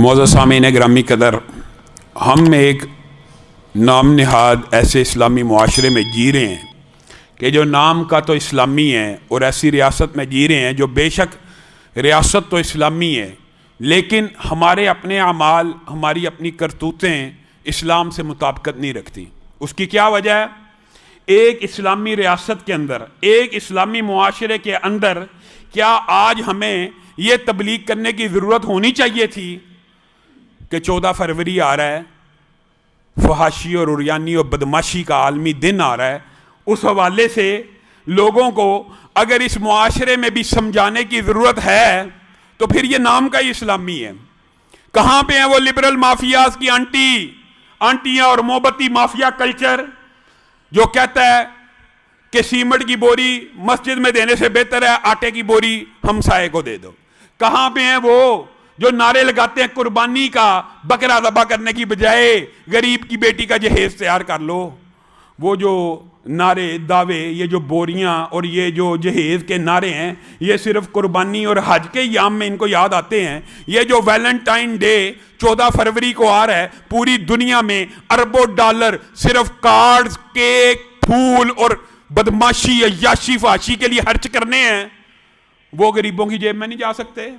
معزز سامعین گرامی قدر، ہم ایک نام نہاد ایسے اسلامی معاشرے میں جی رہے ہیں کہ جو نام کا تو اسلامی ہے اور ایسی ریاست میں جی رہے ہیں جو بے شک ریاست تو اسلامی ہے، لیکن ہمارے اپنے اعمال، ہماری اپنی کرتوتیں اسلام سے مطابقت نہیں رکھتی۔ اس کی کیا وجہ ہے؟ ایک اسلامی ریاست کے اندر، ایک اسلامی معاشرے کے اندر کیا آج ہمیں یہ تبلیغ کرنے کی ضرورت ہونی چاہیے تھی کہ 14 فروری آ رہا ہے، فحاشی اور عریانی اور بدماشی کا عالمی دن آ رہا ہے؟ اس حوالے سے لوگوں کو اگر اس معاشرے میں بھی سمجھانے کی ضرورت ہے تو پھر یہ نام کا ہی اسلامی ہے۔ کہاں پہ ہیں وہ لبرل مافیاز کی آنٹیاں اور موبتی مافیا کلچر جو کہتا ہے کہ سیمنٹ کی بوری مسجد میں دینے سے بہتر ہے آٹے کی بوری ہمسائے کو دے دو؟ کہاں پہ ہیں وہ جو نعرے لگاتے ہیں قربانی کا، بکرا ذبح کرنے کی بجائے غریب کی بیٹی کا جہیز تیار کر لو؟ وہ جو نعرے، دعوے، یہ جو بوریاں اور یہ جو جہیز کے نعرے ہیں، یہ صرف قربانی اور حج کے ایام میں ان کو یاد آتے ہیں۔ یہ جو ویلنٹائن ڈے 14 فروری کو آ رہا ہے، پوری دنیا میں اربوں ڈالر صرف کارڈز، کیک، پھول اور بدماشی، عیاشی، فحاشی کے لیے خرچ کرنے ہیں، وہ غریبوں کی جیب میں نہیں جا سکتے؟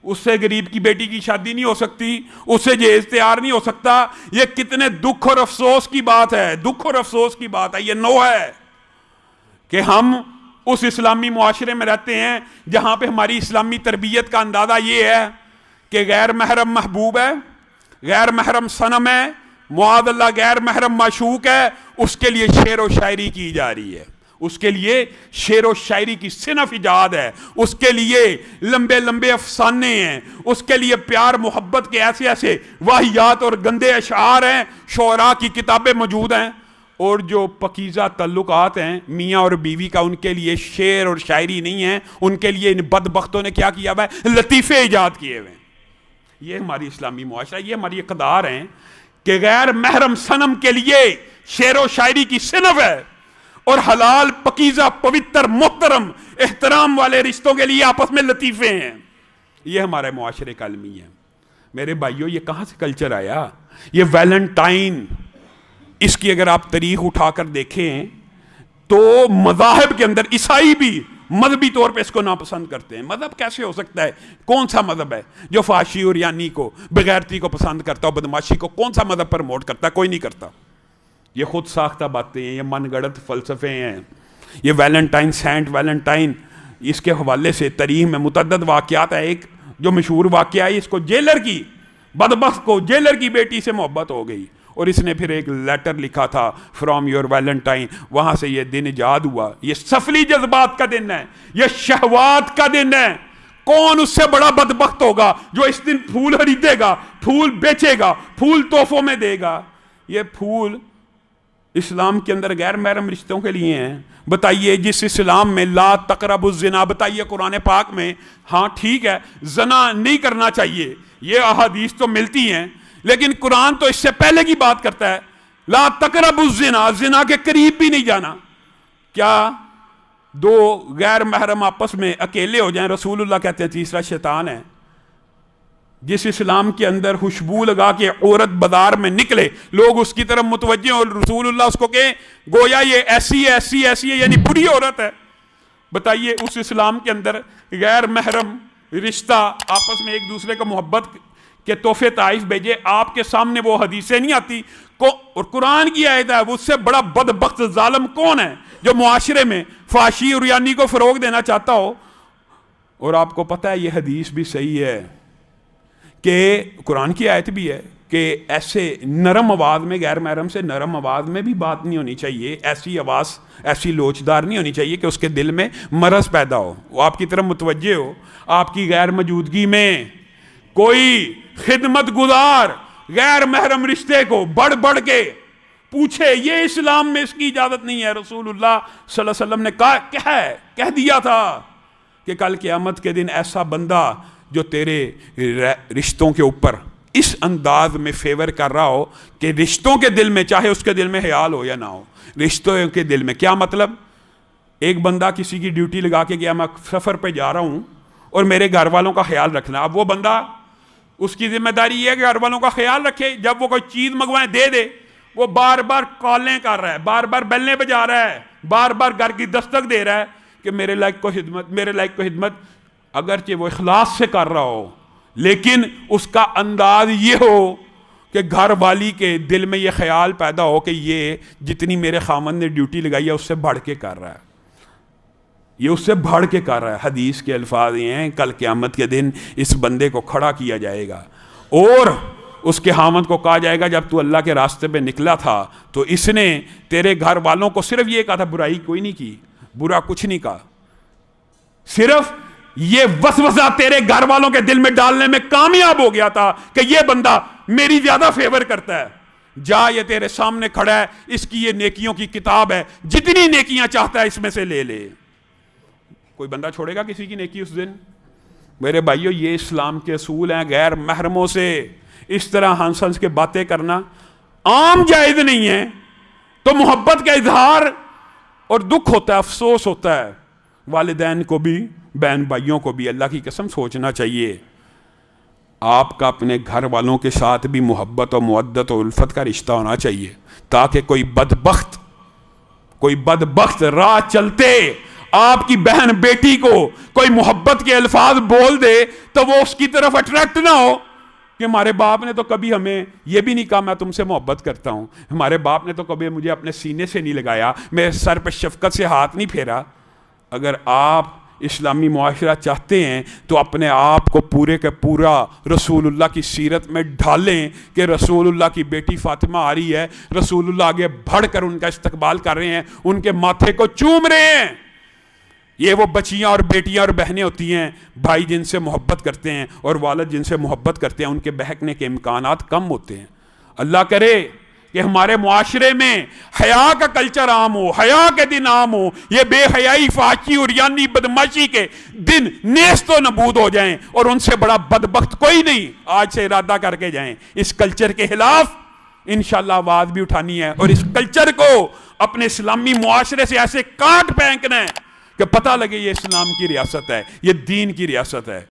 اس سے غریب کی بیٹی کی شادی نہیں ہو سکتی، اس سے جہیز تیار نہیں ہو سکتا؟ یہ کتنے دکھ اور افسوس کی بات ہے، دکھ اور افسوس کی بات ہے، یہ نو ہے کہ ہم اس اسلامی معاشرے میں رہتے ہیں جہاں پہ ہماری اسلامی تربیت کا اندازہ یہ ہے کہ غیر محرم محبوب ہے، غیر محرم صنم ہے، معاذ اللہ غیر محرم معشوق ہے، اس کے لیے شعر و شاعری کی جا رہی ہے، اس کے لیے شعر و شاعری کی صنف ایجاد ہے، اس کے لیے لمبے لمبے افسانے ہیں، اس کے لیے پیار محبت کے ایسے ایسے واہیات اور گندے اشعار ہیں، شعراء کی کتابیں موجود ہیں، اور جو پکیزہ تعلقات ہیں میاں اور بیوی کا، ان کے لیے شعر اور شاعری نہیں ہے، ان کے لیے ان بدبختوں نے کیا کیا ہوا ہے؟ لطیفے ایجاد کیے ہوئے ہیں۔ یہ ہماری اسلامی معاشرہ، یہ ہماری اقدار ہیں کہ غیر محرم صنم کے لیے شعر و شاعری کی صنف ہے، اور حلال پکیزہ پوتر محترم احترام والے رشتوں کے لیے آپس میں لطیفے ہیں۔ یہ ہمارے معاشرے کا المی ہے۔ میرے بھائیوں، یہ کہاں سے کلچر آیا؟ یہ ویلنٹائن، اس کی اگر آپ تاریخ اٹھا کر دیکھیں تو مذاہب کے اندر عیسائی بھی مذہبی طور پہ اس کو ناپسند کرتے ہیں۔ مذہب کیسے ہو سکتا ہے؟ کون سا مذہب ہے جو فحاشی اور عریانی کو، بغیرتی کو پسند کرتا ہو، بدماشی کو کون سا مذہب پروموٹ کرتا ہے؟ کوئی نہیں کرتا۔ یہ خود ساختہ باتیں ہیں، یہ من گڑت فلسفے ہیں۔ یہ ویلنٹائن، سینٹ ویلنٹائن، اس کے حوالے سے تاریخ میں متعدد واقعات ہیں۔ ایک جو مشہور واقعہ ہے، اس کو جیلر کی، بدبخت کو جیلر کی بیٹی سے محبت ہو گئی اور اس نے پھر ایک لیٹر لکھا تھا، فرام یور ویلنٹائن، وہاں سے یہ دن ایجاد ہوا۔ یہ سفلی جذبات کا دن ہے، یہ شہوات کا دن ہے۔ کون اس سے بڑا بدبخت ہوگا جو اس دن پھول خریدے گا، پھول بیچے گا، پھول تحفوں میں دے گا؟ یہ پھول اسلام کے اندر غیر محرم رشتوں کے لیے ہیں۔ بتائیے، جس اسلام میں لا تقربوا الزنا، بتائیے قرآن پاک میں، ہاں ٹھیک ہے زنا نہیں کرنا چاہیے، یہ احادیث تو ملتی ہیں، لیکن قرآن تو اس سے پہلے کی بات کرتا ہے، لا تقربوا الزنا، زنا کے قریب بھی نہیں جانا۔ کیا دو غیر محرم آپس میں اکیلے ہو جائیں؟ رسول اللہ کہتے ہیں تیسرا شیطان ہے۔ جس اسلام کے اندر خوشبو لگا کے عورت بازار میں نکلے، لوگ اس کی طرف متوجہ اور رسول اللہ اس کو کہیں گویا یہ ایسی ہے، ایسی ایسی ہے، یعنی بری عورت ہے۔ بتائیے، اس اسلام کے اندر غیر محرم رشتہ آپس میں ایک دوسرے کو محبت کے تحفے تحائف بھیجے، آپ کے سامنے وہ حدیثیں نہیں آتی اور قرآن کی آیت ہے؟ وہ اس سے بڑا بدبخت ظالم کون ہے جو معاشرے میں فحاشی اور عریانی کو فروغ دینا چاہتا ہو؟ اور آپ کو پتہ ہے یہ حدیث بھی صحیح ہے کہ قرآن کی آیت بھی ہے کہ ایسے نرم آواز میں، غیر محرم سے نرم آواز میں بھی بات نہیں ہونی چاہیے، ایسی آواز ایسی لوچدار نہیں ہونی چاہیے کہ اس کے دل میں مرض پیدا ہو، وہ آپ کی طرف متوجہ ہو۔ آپ کی غیر موجودگی میں کوئی خدمت گزار غیر محرم رشتے کو بڑھ بڑھ کے پوچھے، یہ اسلام میں اس کی اجازت نہیں ہے۔ رسول اللہ صلی اللہ علیہ وسلم نے کہہ دیا تھا کہ کل قیامت کے دن ایسا بندہ جو تیرے رشتوں کے اوپر اس انداز میں فیور کر رہا ہو کہ رشتوں کے دل میں، چاہے اس کے دل میں خیال ہو یا نہ ہو، رشتوں کے دل میں، کیا مطلب؟ ایک بندہ کسی کی ڈیوٹی لگا کے گیا، میں سفر پہ جا رہا ہوں اور میرے گھر والوں کا خیال رکھنا۔ اب وہ بندہ اس کی ذمہ داری یہ ہے کہ گھر والوں کا خیال رکھے، جب وہ کوئی چیز منگوائیں دے دے، وہ بار بار کالیں کر رہا ہے، بار بار بیلیں بجا رہا ہے، بار بار گھر کی دستک دے رہا ہے کہ میرے لائق کو خدمت، میرے لائق کو خدمت، اگرچہ وہ اخلاص سے کر رہا ہو، لیکن اس کا انداز یہ ہو کہ گھر والی کے دل میں یہ خیال پیدا ہو کہ یہ جتنی میرے خامن نے ڈیوٹی لگائی ہے اس سے بڑھ کے کر رہا ہے، یہ اس سے بڑھ کے کر رہا ہے۔ حدیث کے الفاظ یہ ہیں، کل قیامت کے دن اس بندے کو کھڑا کیا جائے گا اور اس کے خامن کو کہا جائے گا جب تو اللہ کے راستے پہ نکلا تھا تو اس نے تیرے گھر والوں کو صرف یہ کہا تھا، برائی کوئی نہیں کی، برا کچھ نہیں کہا، صرف یہ وسوسہ تیرے گھر والوں کے دل میں ڈالنے میں کامیاب ہو گیا تھا کہ یہ بندہ میری زیادہ فیور کرتا ہے، جا یہ تیرے سامنے کھڑا ہے، اس کی یہ نیکیوں کی کتاب ہے، جتنی نیکیاں چاہتا ہے اس میں سے لے لے۔ کوئی بندہ چھوڑے گا کسی کی نیکی اس دن؟ میرے بھائیو، یہ اسلام کے اصول ہیں۔ غیر محرموں سے اس طرح ہنس ہنس کے باتیں کرنا عام جائز نہیں ہے، تو محبت کا اظہار اور دکھ ہوتا ہے، افسوس ہوتا ہے۔ والدین کو بھی، بہن بھائیوں کو بھی اللہ کی قسم سوچنا چاہیے، آپ کا اپنے گھر والوں کے ساتھ بھی محبت اور مودت اور الفت کا رشتہ ہونا چاہیے، تاکہ کوئی بدبخت راہ چلتے آپ کی بہن بیٹی کو کوئی محبت کے الفاظ بول دے تو وہ اس کی طرف اٹریکٹ نہ ہو کہ ہمارے باپ نے تو کبھی ہمیں یہ بھی نہیں کہا میں تم سے محبت کرتا ہوں، ہمارے باپ نے تو کبھی مجھے اپنے سینے سے نہیں لگایا، میرے سر پہ شفقت سے ہاتھ نہیں پھیرا۔ اگر آپ اسلامی معاشرہ چاہتے ہیں تو اپنے آپ کو پورے کا پورا رسول اللہ کی سیرت میں ڈھالیں کہ رسول اللہ کی بیٹی فاطمہ آ رہی ہے، رسول اللہ آگے بڑھ کر ان کا استقبال کر رہے ہیں، ان کے ماتھے کو چوم رہے ہیں۔ یہ وہ بچیاں اور بیٹیاں اور بہنیں ہوتی ہیں، بھائی جن سے محبت کرتے ہیں اور والد جن سے محبت کرتے ہیں، ان کے بہکنے کے امکانات کم ہوتے ہیں۔ اللہ کرے کہ ہمارے معاشرے میں حیا کا کلچر عام ہو، حیا کے دن عام ہو، یہ بے حیائی، فحاشی، عریانی، بدماشی کے دن نیست و نبود ہو جائیں، اور ان سے بڑا بدبخت کوئی نہیں۔ آج سے ارادہ کر کے جائیں، اس کلچر کے خلاف انشاءاللہ آواز بھی اٹھانی ہے، اور اس کلچر کو اپنے اسلامی معاشرے سے ایسے کاٹ پھینکنا ہے کہ پتہ لگے یہ اسلام کی ریاست ہے، یہ دین کی ریاست ہے۔